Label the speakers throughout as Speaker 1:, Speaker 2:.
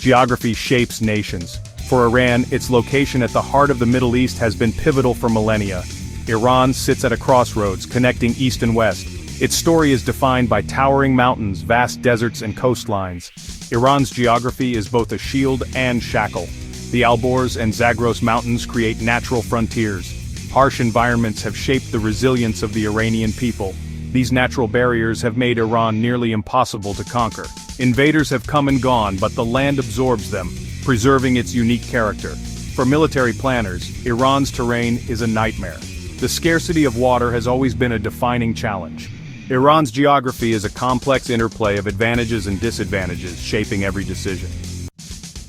Speaker 1: Geography shapes nations. For Iran, its location at the heart of the Middle East has been pivotal for millennia. Iran sits at a crossroads, connecting east and west. Its story is defined by towering mountains, vast deserts, and coastlines. Iran's geography is both a shield and shackle. The Alborz and Zagros mountains create natural frontiers. Harsh environments have shaped the resilience of the Iranian people. These natural barriers have made Iran nearly impossible to conquer. Invaders have come and gone, but the land absorbs them, preserving its unique character. For military planners, Iran's terrain is a nightmare. The scarcity of water has always been a defining challenge. Iran's geography is a complex interplay of advantages and disadvantages, shaping every decision.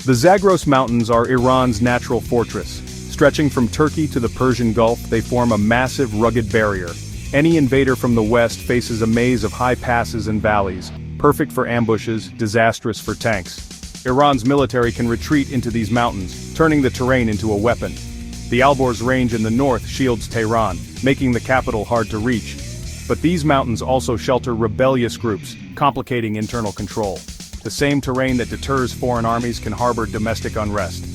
Speaker 1: The Zagros Mountains are Iran's natural fortress. Stretching from Turkey to the Persian Gulf, they form a massive, rugged barrier. Any invader from the west faces a maze of high passes and valleys, perfect for ambushes, disastrous for tanks. Iran's military can retreat into these mountains, turning the terrain into a weapon. The Alborz Range in the north shields Tehran, making the capital hard to reach. But these mountains also shelter rebellious groups, complicating internal control. The same terrain that deters foreign armies can harbor domestic unrest.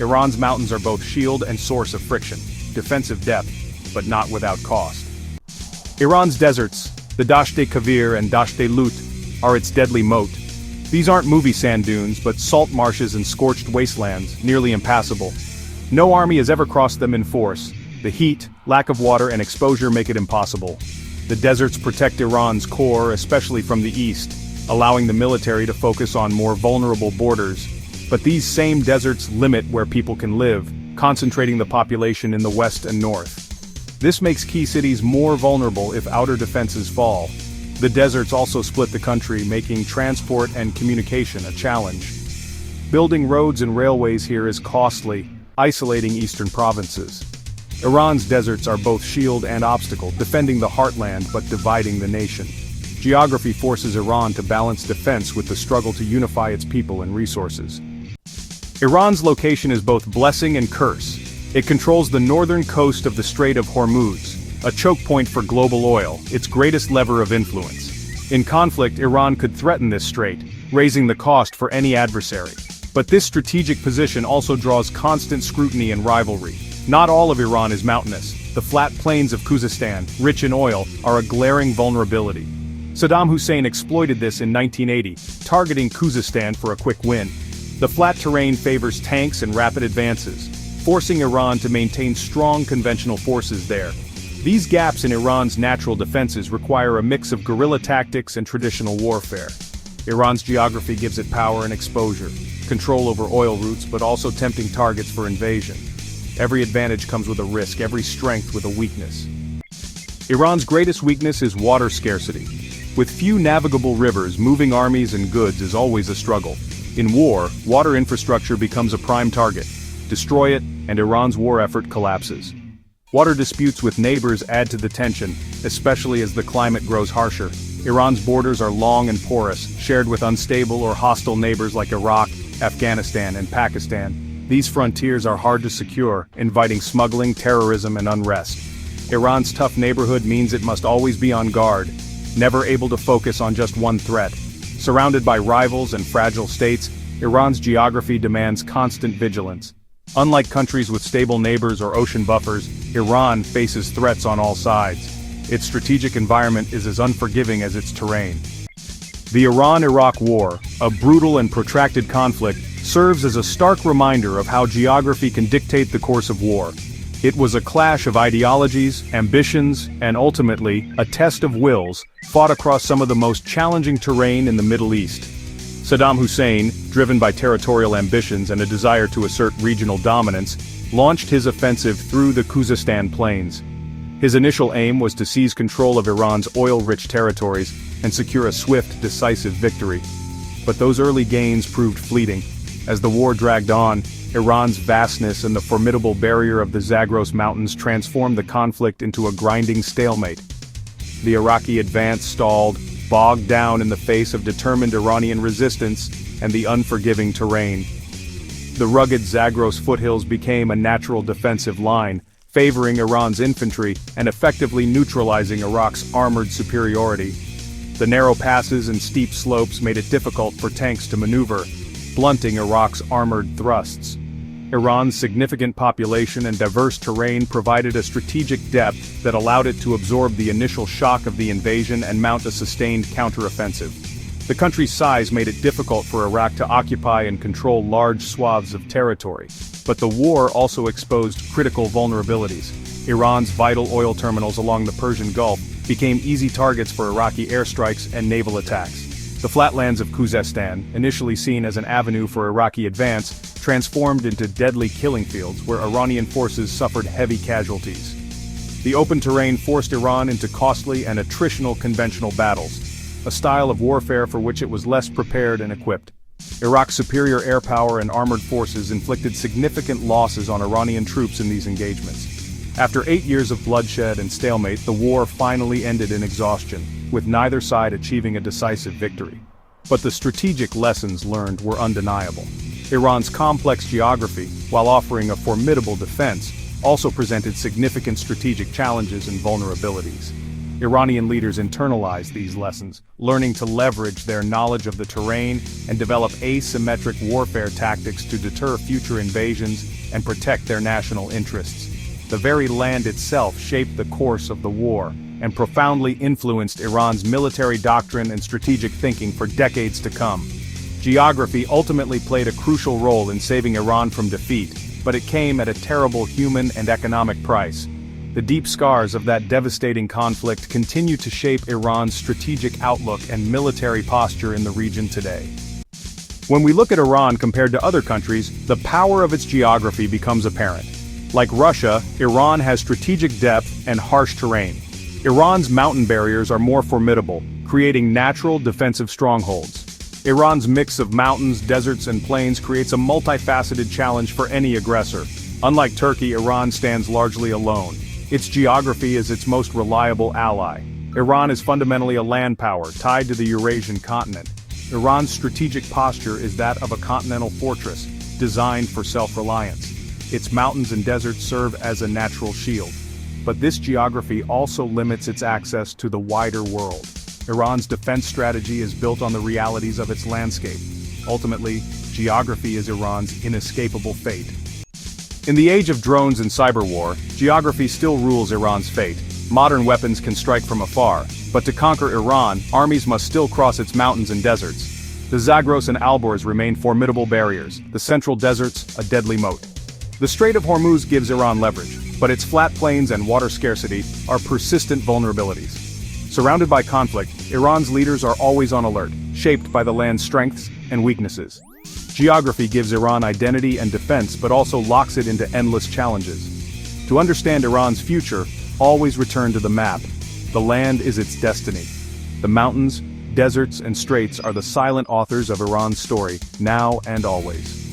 Speaker 1: Iran's mountains are both shield and source of friction, defensive depth, but not without cost. Iran's deserts, the Dasht-e-Kavir and Dasht-e-Lut, are its deadly moat. These aren't movie sand dunes, but salt marshes and scorched wastelands, nearly impassable. No army has ever crossed them in force. The heat, lack of water, and exposure make it impossible. The deserts protect Iran's core, especially from the east, allowing the military to focus on more vulnerable borders. But these same deserts limit where people can live, concentrating the population in the west and north. This makes key cities more vulnerable if outer defenses fall. The deserts also split the country, making transport and communication a challenge. Building roads and railways here is costly, isolating eastern provinces. Iran's deserts are both shield and obstacle, defending the heartland but dividing the nation. Geography forces Iran to balance defense with the struggle to unify its people and resources. Iran's location is both blessing and curse. It controls the northern coast of the Strait of Hormuz, a choke point for global oil, its greatest lever of influence. In conflict, Iran could threaten this strait, raising the cost for any adversary. But this strategic position also draws constant scrutiny and rivalry. Not all of Iran is mountainous. The flat plains of Khuzestan, rich in oil, are a glaring vulnerability. Saddam Hussein exploited this in 1980, targeting Khuzestan for a quick win. The flat terrain favors tanks and rapid advances, forcing Iran to maintain strong conventional forces there. These gaps in Iran's natural defenses require a mix of guerrilla tactics and traditional warfare. Iran's geography gives it power and exposure, control over oil routes, but also tempting targets for invasion. Every advantage comes with a risk, every strength with a weakness. Iran's greatest weakness is water scarcity. With few navigable rivers, moving armies and goods is always a struggle. In war, water infrastructure becomes a prime target. Destroy it, and Iran's war effort collapses. Water disputes with neighbors add to the tension, especially as the climate grows harsher. Iran's borders are long and porous, shared with unstable or hostile neighbors like Iraq, Afghanistan, and Pakistan. These frontiers are hard to secure, inviting smuggling, terrorism, and unrest. Iran's tough neighborhood means it must always be on guard, never able to focus on just one threat. Surrounded by rivals and fragile states, Iran's geography demands constant vigilance. Unlike countries with stable neighbors or ocean buffers, Iran faces threats on all sides. Its strategic environment is as unforgiving as its terrain. The Iran-Iraq War, a brutal and protracted conflict, serves as a stark reminder of how geography can dictate the course of war. It was a clash of ideologies, ambitions, and ultimately, a test of wills, fought across some of the most challenging terrain in the Middle East. Saddam Hussein, driven by territorial ambitions and a desire to assert regional dominance, launched his offensive through the Khuzestan plains. His initial aim was to seize control of Iran's oil-rich territories and secure a swift, decisive victory. But those early gains proved fleeting. As the war dragged on, Iran's vastness and the formidable barrier of the Zagros Mountains transformed the conflict into a grinding stalemate. The Iraqi advance stalled, bogged down in the face of determined Iranian resistance and the unforgiving terrain. The rugged Zagros foothills became a natural defensive line, favoring Iran's infantry and effectively neutralizing Iraq's armored superiority. The narrow passes and steep slopes made it difficult for tanks to maneuver. blunting Iraq's armored thrusts. Iran's significant population and diverse terrain provided a strategic depth that allowed it to absorb the initial shock of the invasion and mount a sustained counteroffensive. The country's size made it difficult for Iraq to occupy and control large swaths of territory, but the war also exposed critical vulnerabilities. Iran's vital oil terminals along the Persian Gulf became easy targets for Iraqi airstrikes and naval attacks. The flatlands of Khuzestan, initially seen as an avenue for Iraqi advance, transformed into deadly killing fields where Iranian forces suffered heavy casualties. The open terrain forced Iran into costly and attritional conventional battles, a style of warfare for which it was less prepared and equipped. Iraq's superior air power and armored forces inflicted significant losses on Iranian troops in these engagements. After 8 years of bloodshed and stalemate, the war finally ended in exhaustion, with neither side achieving a decisive victory. But the strategic lessons learned were undeniable. Iran's complex geography, while offering a formidable defense, also presented significant strategic challenges and vulnerabilities. Iranian leaders internalized these lessons, learning to leverage their knowledge of the terrain and develop asymmetric warfare tactics to deter future invasions and protect their national interests. The very land itself shaped the course of the war and profoundly influenced Iran's military doctrine and strategic thinking for decades to come. Geography ultimately played a crucial role in saving Iran from defeat, but it came at a terrible human and economic price. The deep scars of that devastating conflict continue to shape Iran's strategic outlook and military posture in the region today. When we look at Iran compared to other countries, the power of its geography becomes apparent. Like Russia, Iran has strategic depth and harsh terrain. Iran's mountain barriers are more formidable, creating natural defensive strongholds. Iran's mix of mountains, deserts, and plains creates a multifaceted challenge for any aggressor. Unlike Turkey, Iran stands largely alone. Its geography is its most reliable ally. Iran is fundamentally a land power tied to the Eurasian continent. Iran's strategic posture is that of a continental fortress, designed for self-reliance. Its mountains and deserts serve as a natural shield. But this geography also limits its access to the wider world. Iran's defense strategy is built on the realities of its landscape. Ultimately, geography is Iran's inescapable fate. In the age of drones and cyber war, geography still rules Iran's fate. Modern weapons can strike from afar, but to conquer Iran, armies must still cross its mountains and deserts. The Zagros and Alborz remain formidable barriers, the central deserts a deadly moat. The Strait of Hormuz gives Iran leverage, but its flat plains and water scarcity are persistent vulnerabilities. Surrounded by conflict, Iran's leaders are always on alert, shaped by the land's strengths and weaknesses. Geography gives Iran identity and defense but also locks it into endless challenges. To understand Iran's future, always return to the map. The land is its destiny. The mountains, deserts, and straits are the silent authors of Iran's story, now and always.